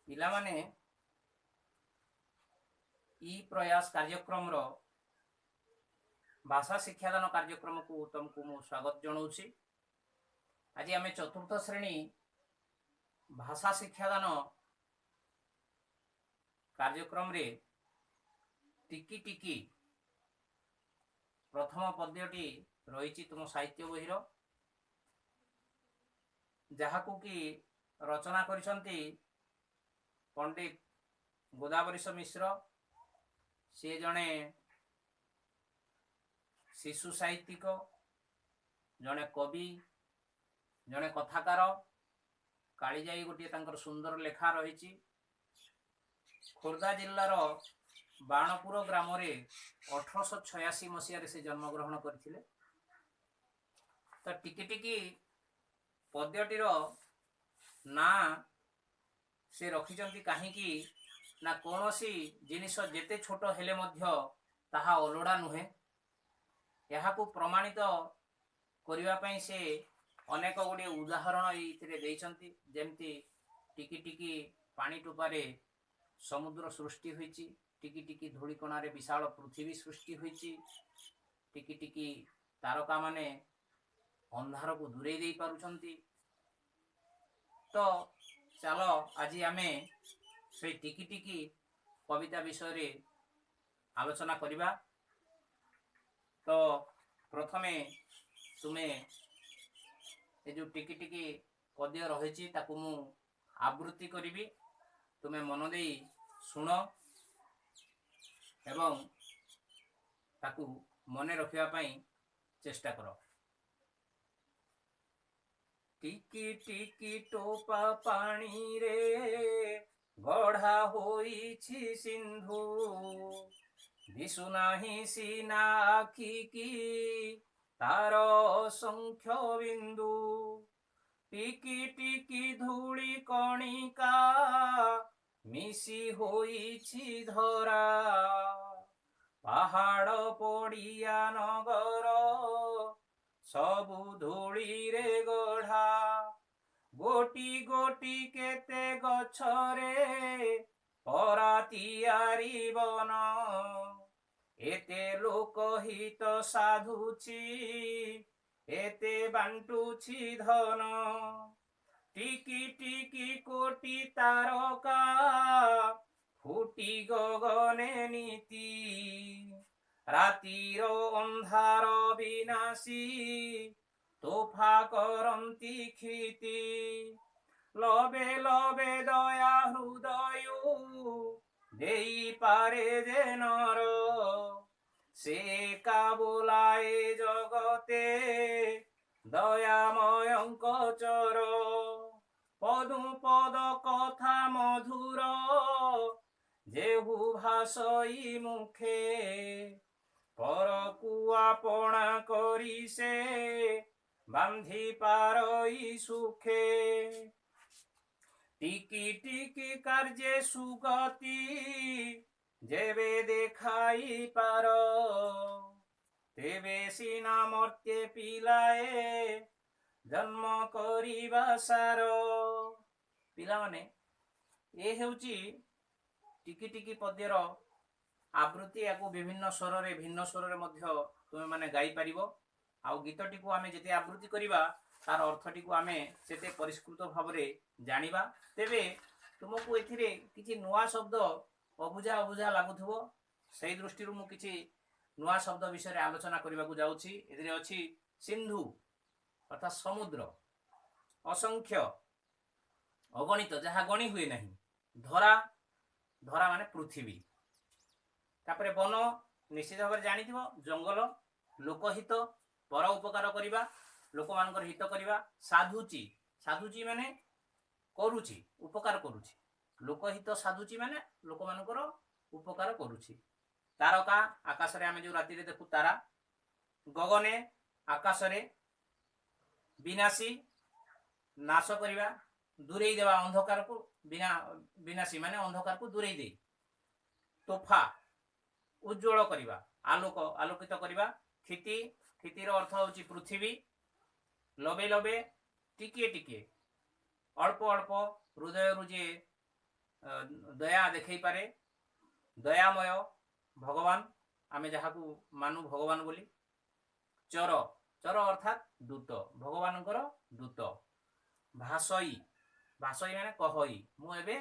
पिला माने ई प्रयास कार्यक्रम रो भाषा शिक्षादान कार्यक्रम को तुमको मु स्वागत जनाऊँगी। आज आम चतुर्थ श्रेणी भाषा शिक्षादान कार्यक्रम रे टिकी टिकी प्रथम पद्यटी रही तुम साहित्य बहिर जहाकू कि रचना करिसंती पंडित गोदावरीश मिश्र। सी जड़े शिशु साहित्यिक, जड़े कवि, जड़े कथाकार। कालीजाई गोटे तांकर सुंदर लेखा रही। खोर्धा जिलार बाणपुर ग्राम 1886 मसीह से जन्मग्रहण करथिले। तो टिकी टिकी पद्यटीर ना से रखिचंती काहींकि ना कौनसी जिनिस जेते छोट हेले मध्य ताहा अलोड़ा नुहे। यहाकू प्रमाणित करिवा पई से अनेक गुड़े उदाहरण ये देइचंती। जेमती टिकी टिकी पानी टोपारे समुद्र सृष्टि होईची, टिकी टिकी धूली कणारे विशाल पृथ्वी सृष्टि होईची, टिकी टिकी तारका माने अंधार को दूरे दे पारुछंती। तो चलो आज आमे से टिकी टिकी कविता विषय रे आलोचना करिबा। तो प्रथमे तुमे ए जो टिकी टिकी पद्य रही ताकू मु आवृत्ति करी, तुमे मन दे शुण एवं ताकू मने रखिया पई चेष्टा करो। टिकी टिकी टोपा पानी रे गढ़ा होईछि सिंधु, दिशु नाही सीना आखि की तार असंख्य बिंदु। टिकी टिकी धूली कणिका मिसी होईछि धरा, पहाड़ पड़िया नगर सबु धूली रे गढ़ा। गोटी गोटी केते गछरे परातियारी बन, एते लोकहित साधुची एते बांटुची धन। टिकी टिकी कोटी तारका फुटी गगने नीति, रातिर अंधार विनाशी तोफा करंती खीति। लबे लबे दया हृदय देई पारे जे नर, से का बोलाए जगते दयामयंक चर। पदु पद कथा मधुर जेहु भाषई मुखे, पर कुआपणा करी से बांधी पारई सुखे। टिकी टिकी कार्ये सुगति जेबे देखाई पार, तेबे सीना मर्त्ये पिलाए जन्म करिबा सार। पिला माने ए हेउची टिकी टिकी पद्यर आवृत्ति। याकू विभिन्न स्वर रे भिन्न स्वर रे मध्य तुमे माने गाई परिबो। आउ गीतटी को आमे जेते आवृत्ति करिबा तार अर्थटी को आमे सेते परिष्कृत भाव रे जानिबा। तेबे तुमको एथिरे किछि नुआ शब्द अबुझा अबुझा लागुथबो, सेही दृष्टि मु किछि नुआ शब्द विषय रे आलोचना करिबा को जाउछि। एथिरे अछि सिंधु अर्थात समुद्र, असंख्य अगणित जहा गणी हुए नहीं, धरा धरा माने पृथ्वी, तापरे वन निश्चित भाव जानिथिबो जंगल, लोकहित पर उपकार करिबा, लोक मानकर हित करिबा। साधुची साधुची माने करूची उपकार करूची, लोकहित साधुची माने लोक मानकर उपकार करूची। तारका आकाश रे आमे जो राति रे देखु तारा, गगने आकाश रे विनाशी नाश करिबा, दूरेई देवा अंधकार को, बिना विनाशी माने अंधकार को दूरेई दे। तोफा उज्ज्वल करिबा, आलोक आलोकित करिबा। क्षिति क्षितिर अर्थ होची पृथ्वी। लबे लबे टिके टिके अल्प अल्प हृदय रुजे दया देखई पारे, दयामय भगवान, आमे जहाकू मानु भगवान बोली। चर, चर अर्थात दूत, भगवानଙ୍କର दूत। भाषई, भाषई माने कहई, मु एबे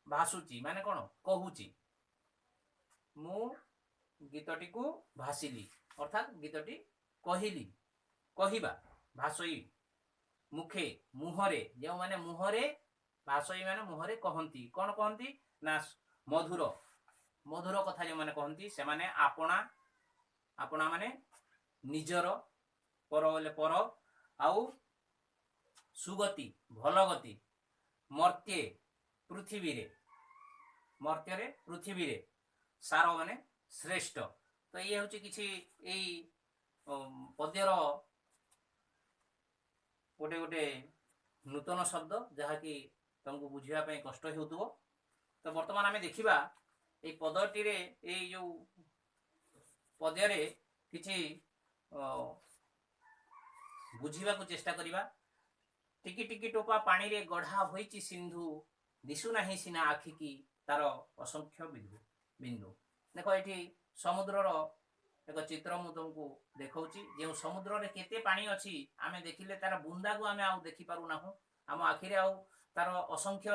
भाषुची माने कौन कहूची, मु गीतटी को भाषिली अर्थात गीतटी कहिली, कहिबा भाषई। मुखे, मुहरे, जो माने मुहरे, भाषई माने मुहरे कहंती, कौन कहंती ना मधुर, मधुर कथा जो माने कहंती से माने आपना, आपना माने निजर, पर बोले पर, आउ सुगति भल गति, मर्त्ये पृथ्वी रे, मर्त्य रे पृथ्वी रे, सार माने श्रेष्ठ। तो ये हूँ किसी यही पद्यर गोटे गोटे नूतन शब्द जहाँकि तुमको बुझापी कष्ट हो। तो बर्तमान आम देखा ये पदटी जो पद्य किसी बुझा चेष्टा करवा। टिकी टिकी टोपा पानी रे गढ़ा होईची सिंधु, दिशु नाही सिना आखि की तार असंख्य बिंदु बिंदु। देख ये समुद्रर एक चित्र मु तुमको देखौची, जो समुद्र रे केते पानी अछि आमे देखिले तार बुंदा को आमे आउ देखि पारु नाहु, आम आखिरे आउ तार असंख्य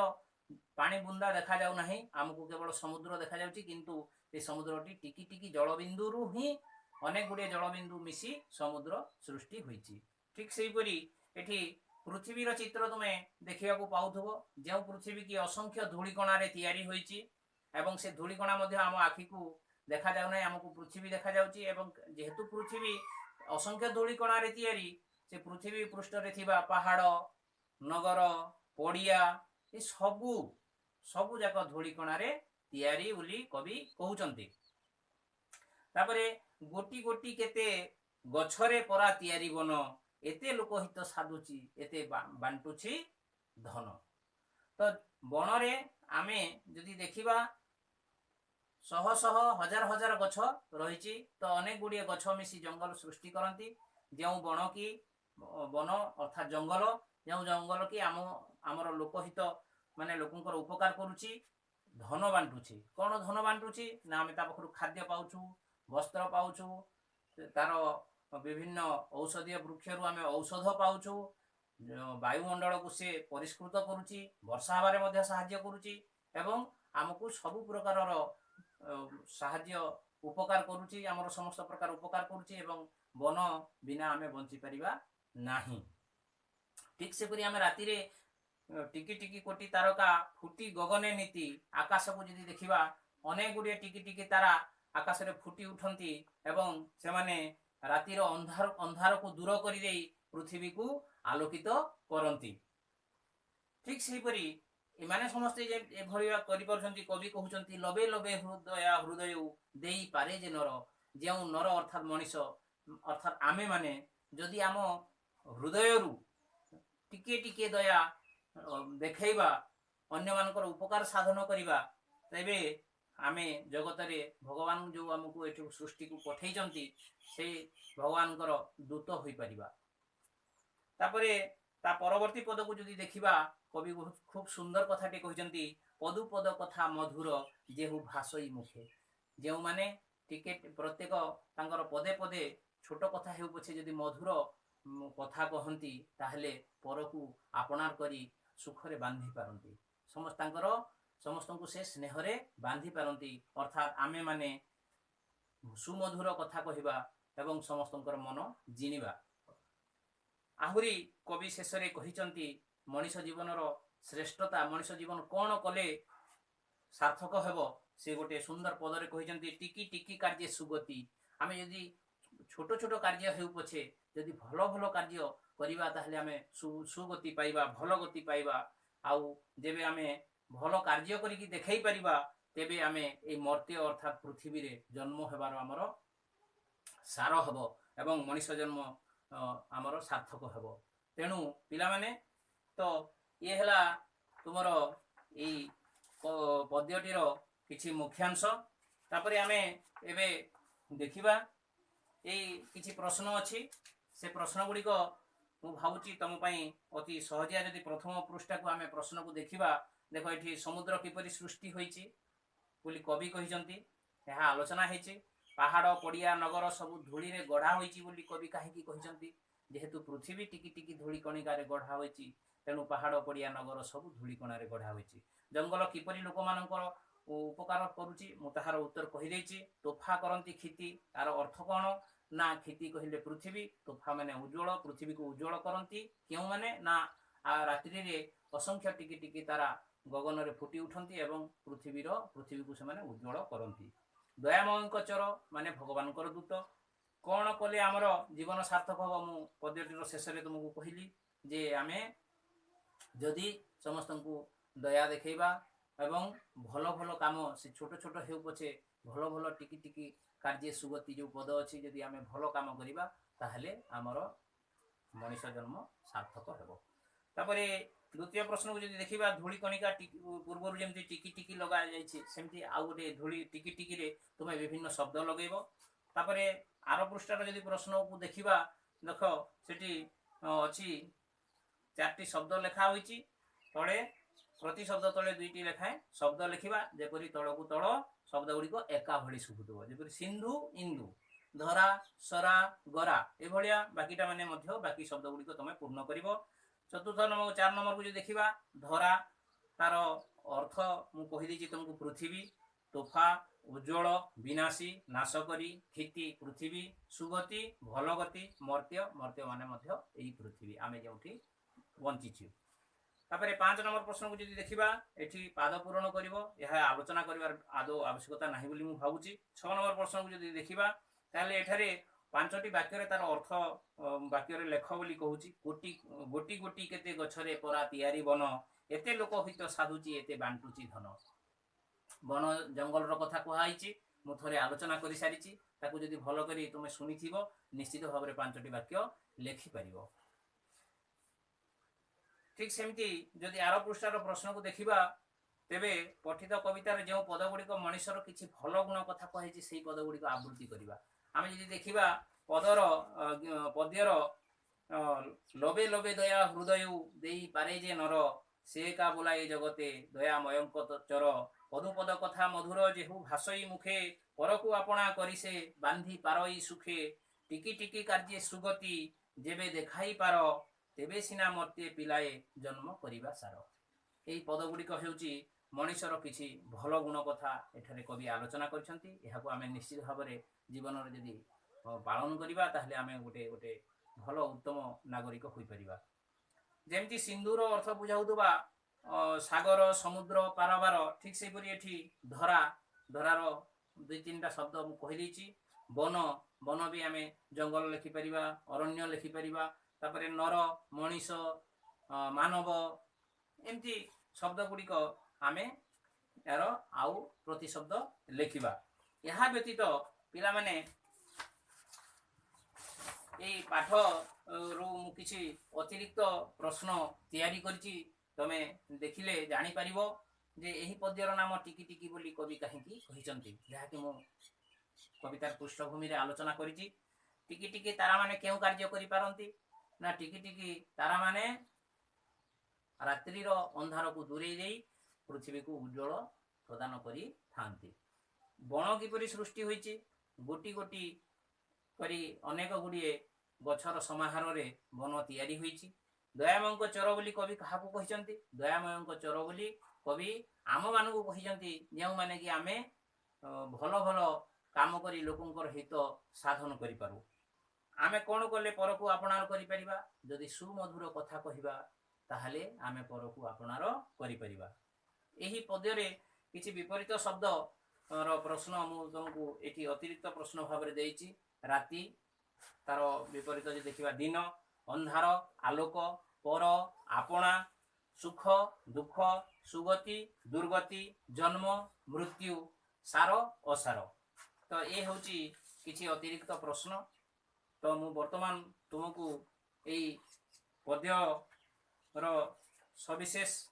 पानी बुंदा देखा जाउ नाही, आमको केवल समुद्र देखा जाउची। किंतु ए समुद्रटी टिकी टिकी जलबिंदु रु ही अनेक गुड़े जलबिंदु मिसी समुद्र सृष्टि होईची। ठीक सेही परी एठी पृथ्वीर चित्र तुम्हें देखा पाउथबो, जो पृथ्वी की असंख्य धूलिकणा रे तैयारी होईची एवं से धूलिकणा मध्य आम आखि को देखा जाउ नै, हमको पृथ्वी देखा जाउची। एवं जेहेतु पृथ्वी असंख्य धूलिकणा रे तैयारी, से पृथ्वी पृष्ठ रे थिबा पहाड़, नगर, पड़िया, ये सबु सबु जाक धूलिकणा रे तैयारी बोली कवि कहउचंती। तापरे गोटी गोटी केते गछरे परा तैयारी बन, एते लोकहित साधुची एते बांटुची धन। तो बन रे आमे जदि देखिबा शह शह हजार हजार गछ रही, तो अनेक गुड़िए गछ मिसी जंगल सृष्टि करती। जो बन की बन अर्थात जंगल, जो जंगल की आम आमर लोकहित माने लोकंकर उपकार करुची, धन बांटुची। कौन धन बांटुची ना आम पाखु खाद्य पाउछु, वस्त्र पाउछु, तार विभिन्न औषधीय वृक्ष आम औषध पाउछु, वायुमंडल को से परिष्कृत करुची, वर्षा हबारे मध्य साहाय्य करुची एवं आमको सबु प्रकार साहाय्य उपकार करुची, आमर समस्त प्रकार उपकार करुची एवं वन बिना आमे बंची परिबा नाही। ठीक से परी आमे राति रे टिकी टिकी कोटी तारका फुटी गगने नीति, आकाश को जदि देखिबा अनेक गुड़िए टिकी टिकी तारा आकाश रे फुटी उठंती एवं से माने रातिर अंधार अंधार को दूर करि देई पृथ्वी को आलोकित करंती। ठीक सेही परी एमाने समस्ते जे एभरिया करि परछंती, कवि कहउचंती लबे लबे हृदय हृदय देई पारे जे नर, जे नर अर्थात मनीष अर्थात आमे माने जदि आम हृदय रु टिके टिके दया देखैबा, अन्य मानकर उपकार साधन करिबा, तेबे आमे जगत रे भगवान जो हमको एठु सृष्टि को पठैचंती से भगवान कर दूत होई परिबा। तापरे ता परवर्ती पद को जदि देखिबा, कवि खूब सुंदर कथाटी कहउचंती, पदु पद कथा मधुर जेहु भाषई मुखे। जो माने टिके प्रत्येक तांकर पदे पदे छोट कथा हेउ पछे जदि मधुर कथा कहंती, ताहले परकु आपणार करी सुखरे बांधी पारंती, समस्तांकर समस्तंकु से स्नेहरे बांधी पारंती। अर्थात आमे माने सुमधुर कथा कहिबा एवं समस्तंकर मन जिनिबा। आहुरी कवि शेष रे कहिचंती, मनीष जीवनर श्रेष्ठता, मनीष जीवन कौन कले सार्थक हेबो, से गोटे सुंदर पदरे कहिचंती, टिकी टिकी कार्य सुगति। आमे यदि छोट छोट कार्य हेउ पछे यदि भल भल कार्य करिबा, ताहले आमे सुगति पाइबा, भल गति पाइबा। आउ जेबे आमे भल कार्य करिकि देखै परिबा, तेबे आमे ए मर्त्य अर्थात पृथ्वी रे जन्म हेबार आमर सार हेबो एवं मनीष जन्म आमर सार्थक हेबो। तेणु पिला माने तो ये हला तुमर ए पद्यटीर किछि मुख्यांश। तापरे आमे एबे देखिबा ए किछि प्रश्न अछि, से प्रश्न गुड़िक मु भावुची तुम पई अति सहजिया। जदि प्रथम पृष्ठा को आमे प्रश्न को देखिबा, देख ये समुद्र किपरि सृष्टि होइछि बोली कवि कहिसंती यह आलोचना हेछि पहाड़ पड़िया नगर सब धूली रे गढ़ा होइछि बोली कवि काहेकि कहिसंती जेहेतु पृथ्वी टिकी टिकी धूली कणिका रे गढ़ा होइछि तेणु पहाड़ पड़िया नगर सब धूली कणा रे गढ़ा होइछि जंगल किपरि लोक मानकर उपकार करुछि मु ताहार उत्तर कहि देछि तोफा करंती खिति तार अर्थ कोन ना खिति कहिले पृथ्वी तोफा माने उज्जवल पृथ्वी को उज्जवल करंती केउ माने ना रात्रि रे असंख्य टिकी टिकी तारा गगन रे फुटी उठंती एवं पृथ्वी को से माने उज्जवल करंती दयामयଙ୍କ चर माने भगवान कर दूत कौन कले आमर जीवन सार्थक हम मु पद्यटीर शेष रे तुमको कहली जे आमे जदि समस्त को दया देखैबा एवं भल भल काम से छोट छोट हेउ पछे भल भल टिकी टिकी कार्य सुगति जो पद अछि जदि आमे भल काम करिबा ताहले आमर मनुष्य जन्म सार्थक हेबो तापरे द्वितीय प्रश्न को जदि देखिबा धूली कणिका पूर्व जमती टिकी टिकी लगा जाइछि सेमती आ गोटे धूली टिकी टिकी रे तुमे विभिन्न शब्द लगेबो तापरे आर पृष्ठार जदि प्रश्न को देखिबा देख सेठी अछि चारटी शब्द लेखा होइछि तळे प्रति शब्द तळे दुईटी लेखाए शब्द लिखिबा जेपरि तळकु तळ शब्द गुडी को एका भଳି सुबुथबो जेपरि सिंधु इंदु धरा सरा गरा ए भलिया बाकीटा माने मध्य बाकी शब्द गुडी को तमे पूर्ण करिवो चतुर्थ नंबर 4 नंबर को जो देखिबा धरा तार अर्थ मु कहि देछि तुमको पृथ्वी तोफा उज्जवल विनाशी नाशकरी खिति पृथ्वी सुगति भलगति मर्त्य मर्त्य माने मध्य एई पृथ्वी आमे जोठी बंचिछु तापरे 5 नंबर प्रश्न को जदि देखिबा एठी पाद पूरण करिवो यह आलोचना करिवार आदो आवश्यकता नाही बोली मु भाबुची 6 नंबर प्रश्न को जदि देखिबा ताले एठारे पांचटी वाक्य रे तार अर्थ वाक्य रे लेख बोली कहूची कोटी गोटी गोटी केते गछरे परा तियारी बन एते लोक हित साधुची एते बांटुची धन बन जंगल रो कथा कहैछि मु थरे आलोचना करि सारिछि ताकू जदि भलो करी तुमे सुनिथिबो निश्चित भाबरे पांचटी वाक्य लेखि परिबो ठीक सेमती जदि आर पृष्ठार प्रश्न को देखिबा तेबे पठित कवितार जो पद गुडी को मनुष्यर किछि भलो गुण कथा कहैछि सेही पद गुडी को आवृत्ति करिबा आमे जदि देखिबा पदर पद्यर लोबे लोबे दया हृदय देई पारे जे नर से का बोलाए जगते दयामयंक चर पदुपद कथा मधुर जेहु भाषई मुखे परकु आपणा करिसे बांधी पारई सुखे टिकी टिकी कार्य सुगति जेबे देखाई पार तेबे सिना मर्त्य पिलाए जन्म करिबा सार एई पद गुडी हेउची मनुष्यर किछि भल गुण कथा एठारे कवि आलोचना करछंती एहाको आमे निश्चित भाबरे जीवन रे जदि पालन करिबा ताहले आमे गोटे गोटे भल उत्तम नागरिक होई परिबा जेमती सिंधुर अर्थ बुझाउतबा सागर समुद्र पारबार ठीक से परि एठी धरा धरार दुई तीनटा शब्द मु कहि देछि वन वन भी आमे जंगल लिखि परिबा अरण्य लिखि परिबा तापरे नर मनीष मानव एमती शब्द गुडी को आमे यार आउ प्रति शब्द लेखिबा यहाँ व्यतीत पिला माने एई पाठ रु मु किछि अतिरिक्त प्रश्न तयारी करछि तमे देखिले जानि परिबो जे एही पद्यर नाम टिकी टिकी बोली कवि काहेकि कहिसंती जहा कि मु कवितार पृष्ठभूमि रे आलोचना करछि टिकी टिकी तारा माने केउ कार्य करि पारंती ना टिकी टिकी तारा माने रात्रि रो अंधार को दूरे देई पृथ्वी को उज्जवल प्रदान करी थांती बण किपरि सृष्टि होइछि गोटी गोटी करी अनेक गुड़िए गछर समाहार रे वन तयारी होइछि दयामयंक चर बोली कवि काहाकू कहिसंती दयामयंक चर बोली कवि आम मानकू कहिसंती जेउ माने कि आमे भलो भलो काम करी लोकंकर हित साधन करि पारू आमे कोन कले परकू आपणार करि परिबा जदि सुमधुर कथा कहिबा ताहले आमे परकू आपणार करि परिबा एही पद्य रे किछि विपरीत शब्द रो प्रश्न मु तुमको एठी अतिरिक्त प्रश्न भाव रे देइछि राति तार विपरीत जे देखिबा दिन अंधार आलोक पर आपणा सुख दुख सुगति दुर्गति जन्म मृत्यु सार असार तो ए होची किछि अतिरिक्त प्रश्न तो मु वर्तमान तुमको एई पद्य रो सविशेष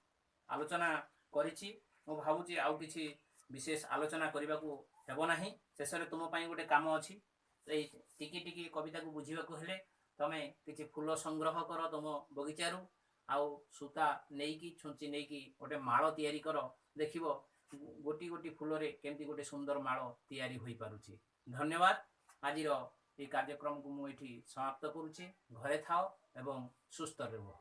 आलोचना करिछि मु भाबुची आउ किछि विशेष आलोचना करबा को हेबो नाही शेष रे तुम पई गोटे काम अछि ए टिकी टिकी कविता को बुझिबा को हेले तमे किछि फूल संग्रह कर तुम बगीचारू आउ सूता नेकी छुंची नेकी गोटे माଳ तैयारी कर देखिबो गोटी गोटी फूल रे केमती गोटे सुंदर माଳ तैयारी होई पारुची। धन्यवाद। आजिर ये कार्यक्रम को मुझे समाप्त करुच्ची। घरे थाओ एवं सुस्थ रहो।